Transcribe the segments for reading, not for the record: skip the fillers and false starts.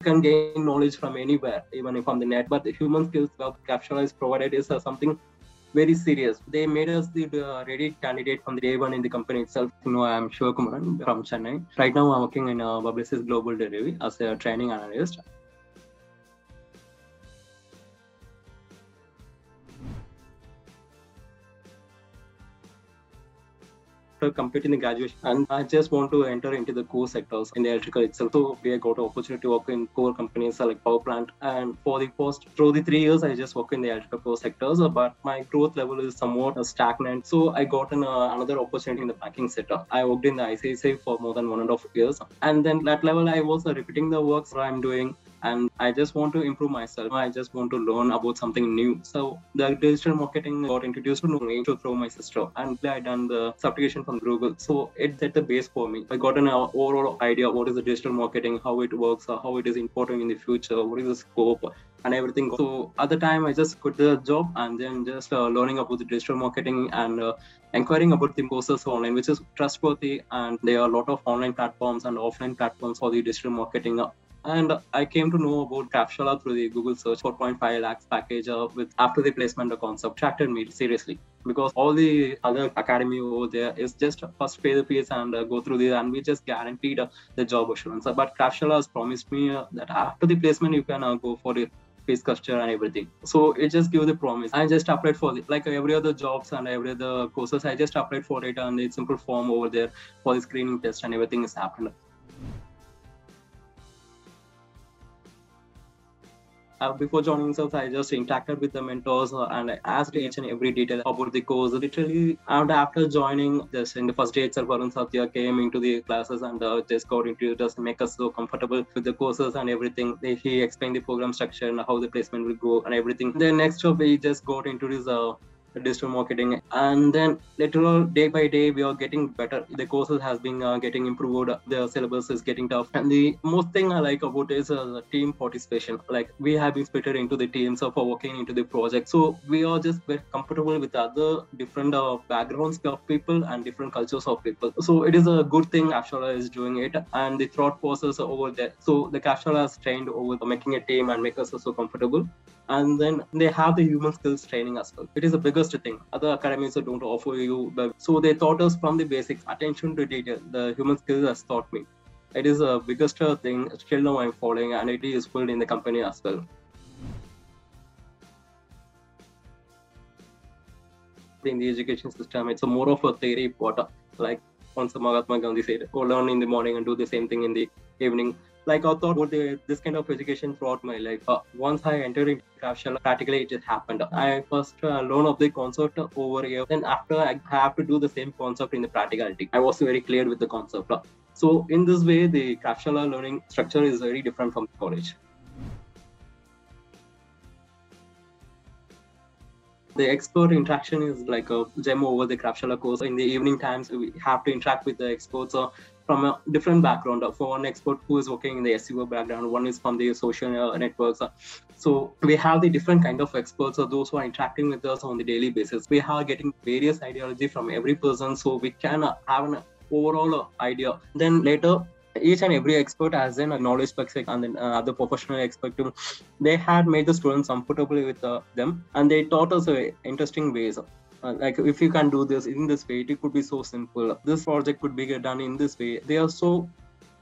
can gain knowledge from anywhere, even from the net. But the human skills that Kraftshala is provided is something very serious. They made us the ready candidate from the day one in the company itself. I'm Shiva Kumaaran from Chennai. Right now, I'm working in Publicis Global Delivery as a training analyst. Completing the graduation, and I just want to enter into the core sectors in the electrical itself. So we got an opportunity to work in core companies like power plant, and for the first through the 3 years I just work in the electrical core sectors, but my growth level is somewhat stagnant. So I got another opportunity in the banking sector. I worked in the ICICI for more than 1.5 years, and then that level I was repeating the works I'm doing, and I just want to improve myself. I just want to learn about something new. So the digital marketing got introduced to me through my sister, and I done the certification from Google. So it set the base for me. I got an overall idea what is the digital marketing, how it works, how it is important in the future, what is the scope and everything. So at the time I just quit the job and then just learning about the digital marketing and inquiring about the courses online, which is trustworthy, and there are a lot of online platforms and offline platforms for the digital marketing. And I came to know about Kraftshala through the Google search. 4.5 lakhs package with after the placement the concept attracted me seriously, because all the other academy over there is just first pay the fees and go through this, and we just guaranteed the job assurance. But Kraftshala has promised me that after the placement you can go for the fee structure and everything. So it just gave the promise. I just applied for it like every other jobs and every other courses. I just applied for it, and it's simple form over there for the screening test and everything is happened. Before joining sales, I just interacted with the mentors and I asked each and every detail about the course. Literally, and after joining, just in the first day itself, Varun Satya came into the classes and just got into just make us so comfortable with the courses and everything. He explained the program structure and how the placement will go and everything. Then next job, we just got into this digital marketing, and then literal day by day we are getting better. The courses has been getting improved, the syllabus is getting tough, and the most thing I like about is team participation. Like we have been split into the teams for working into the project, so we are just very comfortable with other different backgrounds of people and different cultures of people. So it is a good thing Kraftshala is doing it, and the thought process over there. So the Kraftshala has trained over making a team and make us so comfortable, and then they have the human skills training as well. It is the biggest thing. Other academies don't offer you, so they taught us from the basics, attention to detail. The human skills has taught me. It is the biggest thing. Still now I'm following, and it is useful in the company as well. In the education system, it's more of a theory part. Like once Mahatma Gandhi said, go learn in the morning and do the same thing in the evening. Like I thought about this kind of education throughout my life. Once I entered into Kraftshala, practically it just happened. I first learned of the concept over here. Then after I have to do the same concept in the practicality. I was very clear with the concept. So in this way, the Kraftshala learning structure is very different from college. The expert interaction is like a gem over the Kraftshala course. In the evening times, we have to interact with the experts from a different background. For one expert who is working in the SEO background, one is from the social networks. So we have the different kind of experts, those who are interacting with us on the daily basis. We are getting various ideology from every person, so we can have an overall idea. Then later, each and every expert has a knowledge specific, and then other professional expert, they had made the students comfortable with them, and they taught us interesting ways. Like if you can do this in this way, it could be so simple. This project could be done in this way. They are so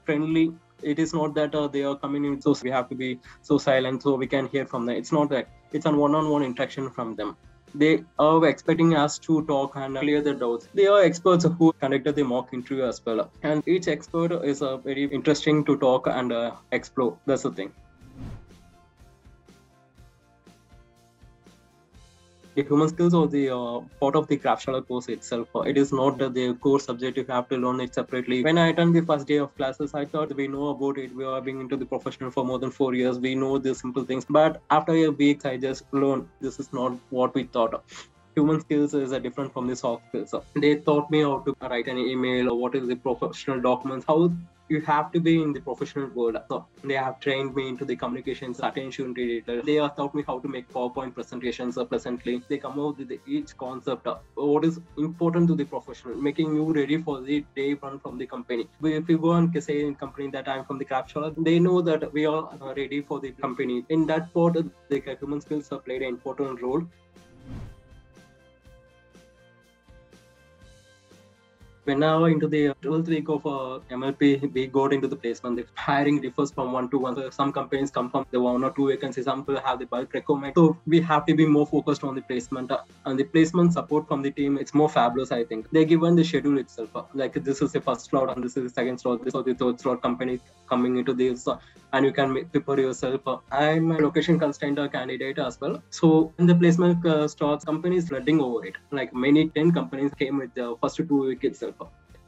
friendly. It is not that they are coming in, so we have to be so silent so we can hear from them. It's not that. It's a one-on-one interaction from them. They are expecting us to talk and clear the doubts. They are experts who conducted the mock interview as well. And each expert is very interesting to talk and explore. That's the thing. The human skills or the part of the Kraftshala course itself. It is not the core subject. You have to learn it separately. When I attended the first day of classes, I thought we know about it. We are being into the profession for more than 4 years. We know the simple things. But after a week, I just learned this is not what we thought. Human skills is different from the soft skills. They taught me how to write an email or what is the professional documents, how you have to be in the professional world. So they have trained me into the communications, attention to detail. They have taught me how to make PowerPoint presentations pleasantly. They come out with each concept of what is important to the professional, making you ready for the day one from the company. If you go and say in company that I'm from the Kraftshala, they know that we are ready for the company. In that part, the human skills have played an important role. When now into the 12th week of MLP, we got into the placement. The hiring differs from one to one. So some companies come from the 1 or 2 vacancies. Some people have the bulk requirement. So we have to be more focused on the placement. And the placement support from the team, it's more fabulous, I think. They're given the schedule itself. Like this is the first slot and this is the second slot. This is the third slot company coming into this. And you can prepare yourself. I'm a location constraint candidate as well. So when the placement starts, companies flooding over it. Like many 10 companies came with the first 2 weeks itself.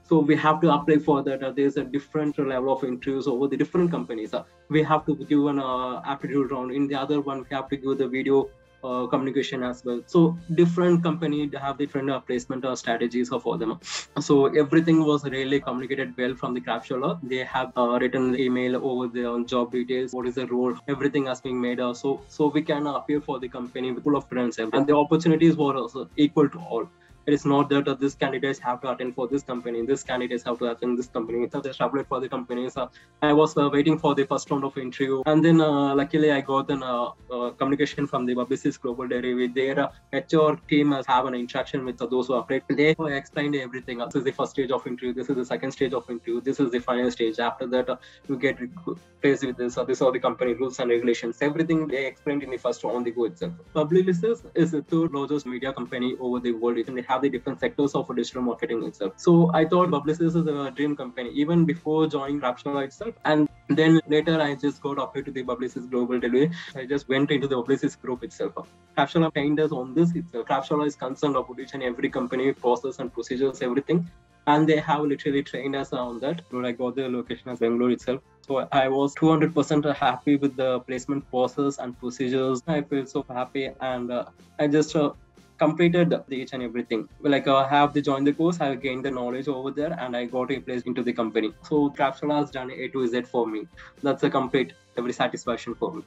So we have to apply for that. There's a different level of interviews over the different companies. We have to give an aptitude round. In the other one, we have to give the video communication as well. So different company have different placement strategies for them. So everything was really communicated well from the Kraftshala. They have written email over the job details, what is the role, everything has been made. So we can appear for the company with full of friends, and the opportunities were also equal to all. It is not that this candidates have to attend for this company, this candidates have to attend this company. So just apply for the companies. I was waiting for the first round of interview, and then luckily I got an communication from the Publicis Groupe with their HR team has have an interaction with those who applied. They explained everything. This is the first stage of interview. This is the second stage of interview. This is the final stage. After that, you get placed with this. These are the company rules and regulations. Everything they explained in the first on the go itself. Publicis is the third largest media company over the world. They have the different sectors of digital marketing itself. So I thought Publicis is a dream company even before joining Kraftshala itself. And then later I just got applied to the Publicis Global Delivery. I just went into the Publicis Group itself. Kraftshala trained us on this itself. Kraftshala is concerned about each and every company, process and procedures, everything. And they have literally trained us on that. So I got the location as Bangalore itself. So I was 200% happy with the placement process and procedures. I feel so happy, and I just completed each and everything. Like I have to join the course, I gained the knowledge over there, and I got a place into the company. So Kraftshala has done A to Z for me. That's a complete every satisfaction for me.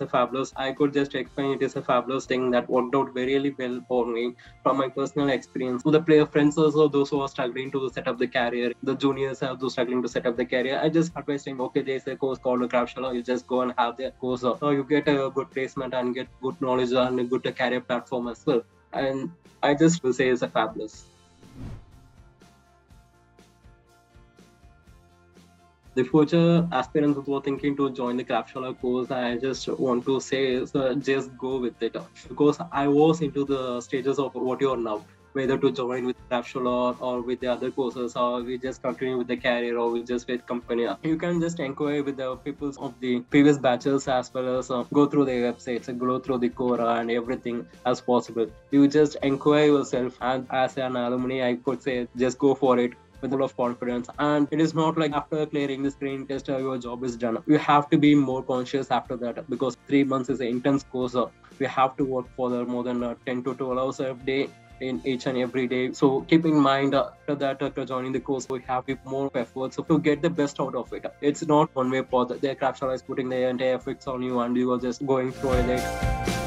A fabulous, I could just explain it is a fabulous thing that worked out really well for me from my personal experience. So the player friends also, those who are struggling to set up the career, the juniors are those struggling to set up the career, I just advise them, okay, there's a course called Kraftshala, you just go and have the course. So you get a good placement and get good knowledge and a good career platform as well. And I just will say it's a fabulous. The future aspirants who are thinking to join the Kraftshala course, I just want to say is just go with it, because I was into the stages of what you are now, whether to join with Kraftshala or with the other courses, or we just continue with the career, or we just with company. You can just inquire with the people of the previous batches, as well as go through the websites, go through the Quora and everything as possible. You just inquire yourself, and as an alumni, I could say just go for it with a lot of confidence. And it is not like after clearing the screen test your job is done. You have to be more conscious after that, because 3 months is an intense course. We have to work for more than 10 to 12 hours a day in each and every day. So keep in mind after that, after joining the course, we have more efforts to get the best out of it. It's not one way path. The Kraftshala is putting the entire efforts on you, and you are just going through it.